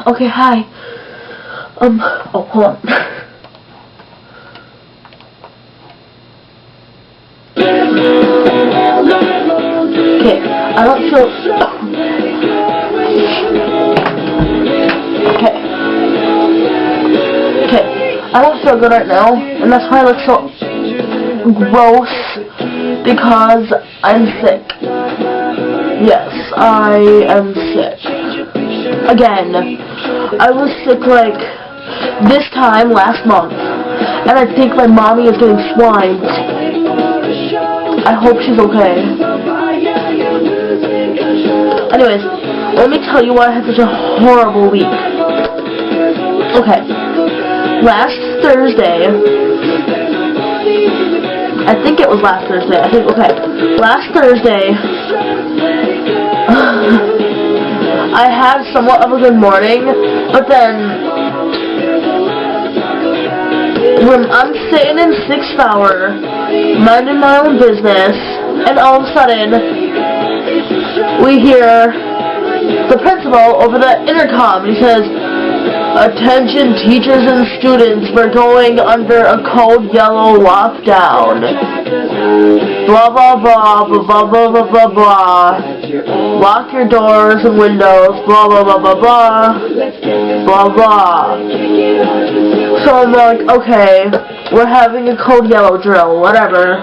Okay, hi. Oh, hold on. Okay, I don't feel... Okay, I don't feel good right now, and that's why I look so gross, because I'm sick. Yes, I am sick. Again, I was sick like this time last month, and I think my mommy is getting swine. I hope she's okay. Anyways, let me tell you why I had such a horrible week. Okay, last Thursday, I think it was last Thursday, last Thursday, I had somewhat of a good morning, but then, when I'm sitting in 6th hour, minding my own business, and all of a sudden, we hear the principal over the intercom, and he says, "Attention teachers and students, we're going under a code yellow lockdown. Blah blah blah, blah blah blah blah blah blah. Lock your doors and windows, blah blah blah blah blah. Blah blah." So I'm like, okay, we're having a code yellow drill, whatever.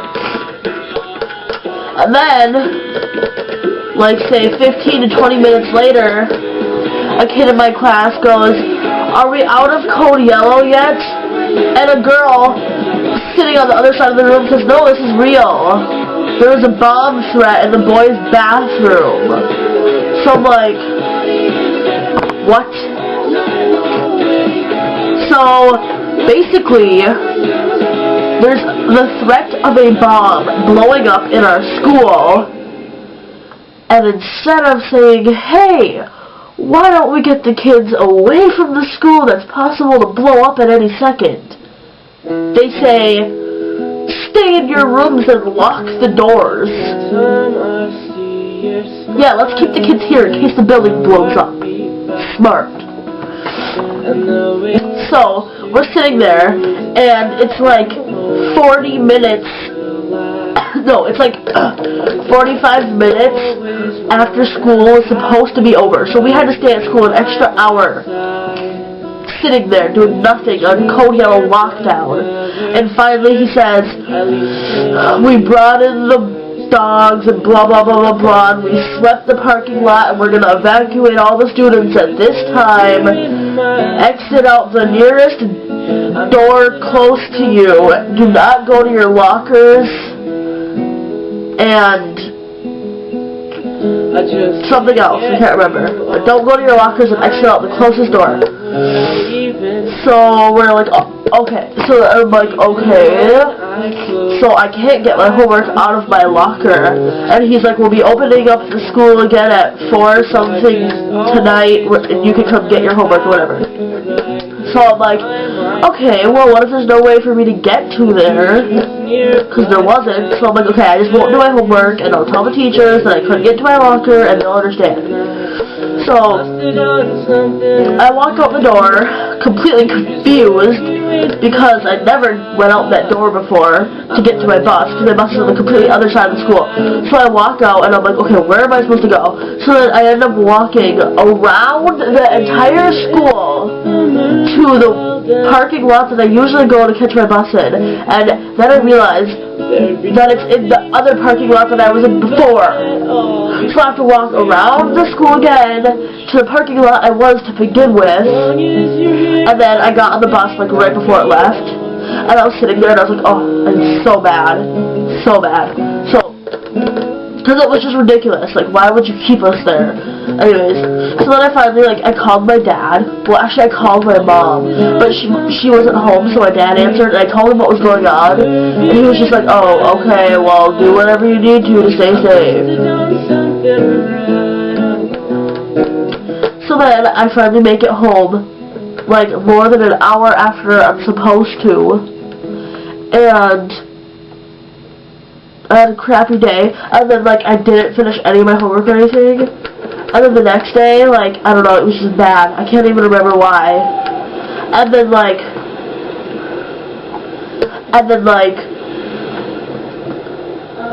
And then, like say 15 to 20 minutes later, a kid in my class goes, "Are we out of code yellow yet?" And a girl sitting on the other side of the room says, "No, this is real. There was a bomb threat in the boys' bathroom." So I'm like, what? So, basically, there's the threat of a bomb blowing up in our school, and instead of saying, "Hey, why don't we get the kids away from the school that's possible to blow up at any second?" they say, "Stay in your rooms and lock the doors." Yeah, let's keep the kids here in case the building blows up. Smart. So, we're sitting there, and it's like 40 minutes, no, it's like 45 minutes after school was supposed to be over. So we had to stay at school an extra hour, sitting there doing nothing on code yellow lockdown. And finally he says, "We brought in the dogs and blah blah blah blah blah, and we swept the parking lot, and we're gonna evacuate all the students at this time. Exit out the nearest door close to you. Do not go to your lockers, and something else, I can't remember. But don't go to your lockers and exit out the closest door." So we're like, oh, okay. So I'm like, okay. So I can't get my homework out of my locker. And he's like, "We'll be opening up the school again at 4 something tonight, and you can come get your homework," or whatever. So I'm like, okay, well, what if there's no way for me to get to there? Because there wasn't. So I'm like, okay, I just won't do my homework, and I'll tell the teachers that I couldn't get to my locker, and they'll understand. So, I walk out the door, completely confused, because I never went out that door before to get to my bus, because my bus is on the completely other side of the school. So I walk out, and I'm like, okay, where am I supposed to go? So then I end up walking around the entire school to the parking lot that I usually go to catch my bus in, and then I realized that it's in the other parking lot that I was in before. So I have to walk around the school again to the parking lot I was to begin with, and then I got on the bus like right before it left, and I was sitting there and I was like, oh, I'm so bad, so bad. So, because it was just ridiculous, like, why would you keep us there? Anyways, so then I finally, like, I called my dad. Well, actually, I called my mom, but she wasn't home, so my dad answered, and I told him what was going on, and he was just like, oh, okay, well, do whatever you need to stay safe. So then, I finally make it home, like, more than an hour after I'm supposed to, and I had a crappy day, and then, like, I didn't finish any of my homework or anything, And then the next day, like, I don't know, it was just bad. I can't even remember why. And then, like,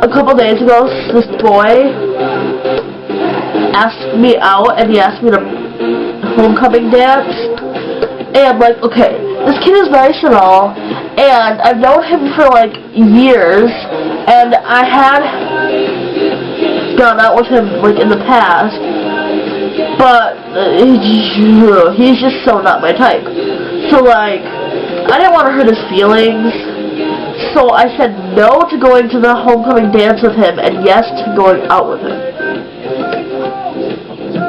a couple days ago, this boy asked me out, and he asked me to homecoming dance. And, like, okay, this kid is nice and all, and I've known him for, like, years, and I had gone out with him, like, in the past, but he's just so not my type. So, like, I didn't want to hurt his feelings, so I said no to going to the homecoming dance with him, and yes to going out with him.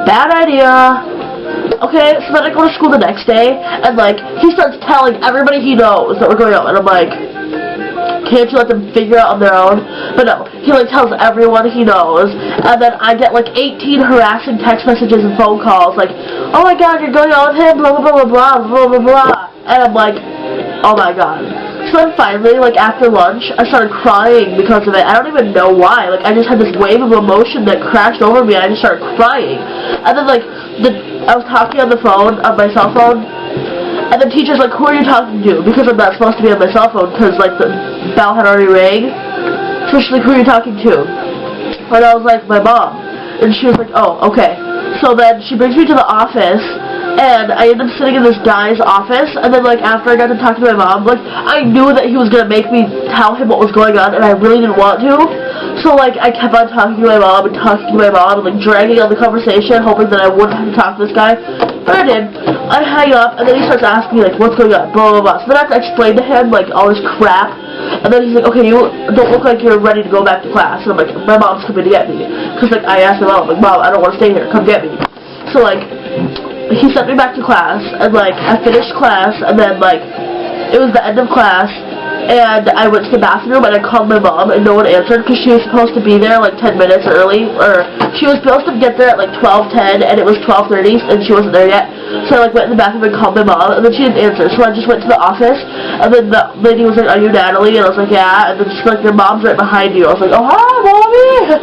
Bad idea. Okay, so then I go to school the next day, and, like, he starts telling everybody he knows that we're going out, and I'm like, can't you let them figure it out on their own? But no, he, like, tells everyone he knows, and then I get, like, 18 harassing text messages and phone calls, like, oh my god, you're going out with him, blah, blah, blah, blah, blah, blah, blah, and I'm like, oh my god. So then finally, like, after lunch, I started crying because of it. I don't even know why. Like, I just had this wave of emotion that crashed over me, and I just started crying. And then, like, I was talking on the phone, on my cell phone, and the teacher's like, who are you talking to? Because I'm not supposed to be on my cell phone, because, like, the bell had already rang. So she's like, who are you talking to? And I was like, my mom. And she was like, oh, okay. So then she brings me to the office, and I ended up sitting in this guy's office, and then, like, after I got to talk to my mom, like, I knew that he was gonna make me tell him what was going on, and I really didn't want to. So, like, I kept on talking to my mom, and like, dragging on the conversation, hoping that I wouldn't have to talk to this guy. But I did. I hang up, and then he starts asking me, like, what's going on, blah, blah, blah. So then I have to explain to him, like, all this crap. And then he's like, okay, you don't look like you're ready to go back to class. And I'm like, my mom's coming to get me. Because, like, I asked my mom, like, Mom, I don't want to stay here. Come get me. So, like, he sent me back to class. And, like, I finished class. And then, like, it was the end of class. And I went to the bathroom, and I called my mom, and no one answered, because she was supposed to be there, like, 10 minutes early, or she was supposed to get there at, like, 12:10, and it was 12:30, and she wasn't there yet. So I, like, went in the bathroom and called my mom, and then she didn't answer, so I just went to the office, and then the lady was like, are you Natalie? And I was like, yeah, and then she's like, your mom's right behind you. I was like, oh, hi, Mommy!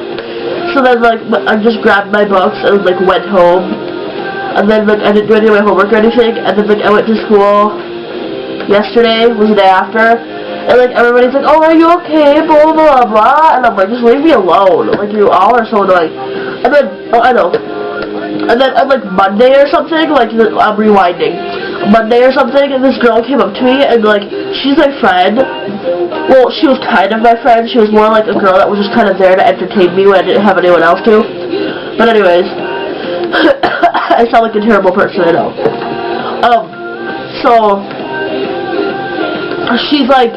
So then, like, I just grabbed my books, and, like, went home, and then, like, I didn't do any of my homework or anything, and then, like, I went to school yesterday, was the day after. And, like, everybody's like, oh, are you okay, blah, blah, blah, and I'm like, just leave me alone, like, you all are so annoying. And then, oh, I know, and then, on, like, Monday or something, like, I'm rewinding, Monday or something, and this girl came up to me, and, like, she's my friend. Well, she was kind of my friend. She was more like a girl that was just kind of there to entertain me when I didn't have anyone else to. But anyways, I sound like a terrible person, I know. So, she's, like,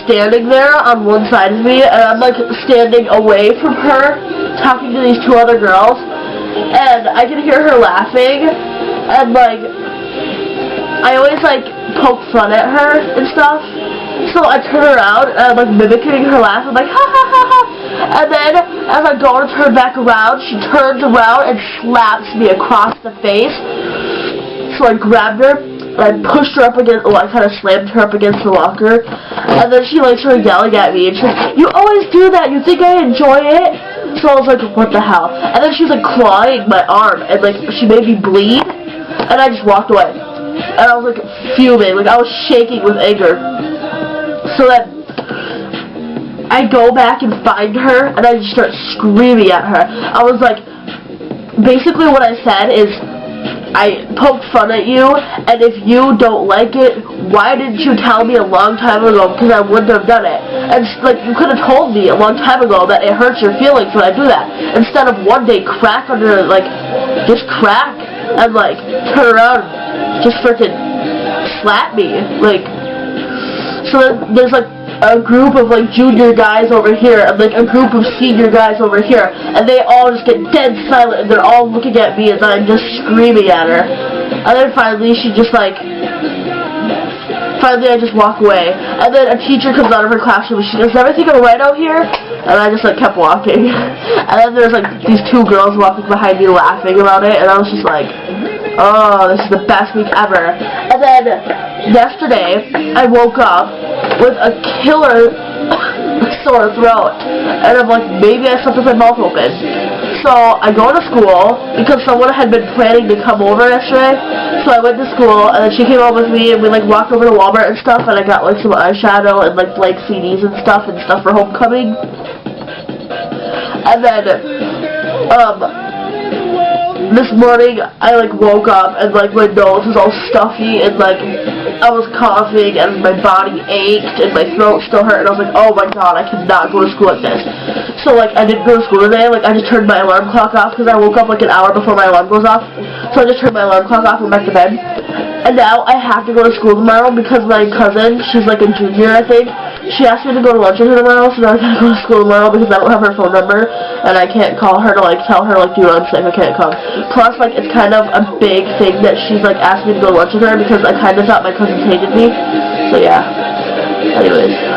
standing there on one side of me, and I'm, like, standing away from her, talking to these two other girls, and I can hear her laughing, and, like, I always, like, poke fun at her and stuff, so I turn around, and I'm, like, mimicking her laugh, I'm like, ha ha ha ha, and then, as I go to turn back around, she turns around and slaps me across the face, so I grabbed her, I pushed her up against, I kind of slammed her up against the locker, and then she, like, started yelling at me, and she's like, you always do that, you think I enjoy it? So I was like, what the hell? And then she was, like, clawing my arm, and, like, she made me bleed, and I just walked away. And I was, like, fuming, like, I was shaking with anger. So then, I go back and find her, and I just start screaming at her. I was like, basically what I said is, I poked fun at you, and if you don't like it, why didn't you tell me a long time ago, because I wouldn't have done it. And, like, you could have told me a long time ago that it hurts your feelings when I do that, instead of one day crack under, like, just crack, and, like, turn around and just frickin' slap me, like, so then there's, like, a group of, like, junior guys over here, and, like, a group of senior guys over here, and they all just get dead silent, and they're all looking at me as I'm just screaming at her. And then finally, she just, like, I just walk away, and then a teacher comes out of her classroom, and she goes, is everything alright out here? And I just, like, kept walking. And then there's, like, these two girls walking behind me laughing about it, and I was just like, oh, this is the best week ever. And then, yesterday, I woke up with a killer sore throat, and I'm like, maybe I slept with my mouth open. So So I go to school because someone had been planning to come over yesterday. So I went to school and then she came over with me and we like walked over to Walmart and stuff and I got like some eyeshadow and like blank CDs and stuff for homecoming. And then this morning I like woke up and like my nose was all stuffy and like I was coughing and my body ached and my throat still hurt and I was like, oh my god, I cannot go to school like this. So like I didn't go to school today, like I just turned my alarm clock off because I woke up like an hour before my alarm goes off. So I just turned my alarm clock off and went back to bed. And now I have to go to school tomorrow because my cousin, she's like a junior I think, she asked me to go to lunch with her tomorrow, so now I gotta go to school tomorrow because I don't have her phone number and I can't call her to like tell her like, dude, I'm sick, I can't come. Plus like it's kind of a big thing that she's like asked me to go to lunch with her because I kind of thought my cousins hated me. So yeah. Anyways.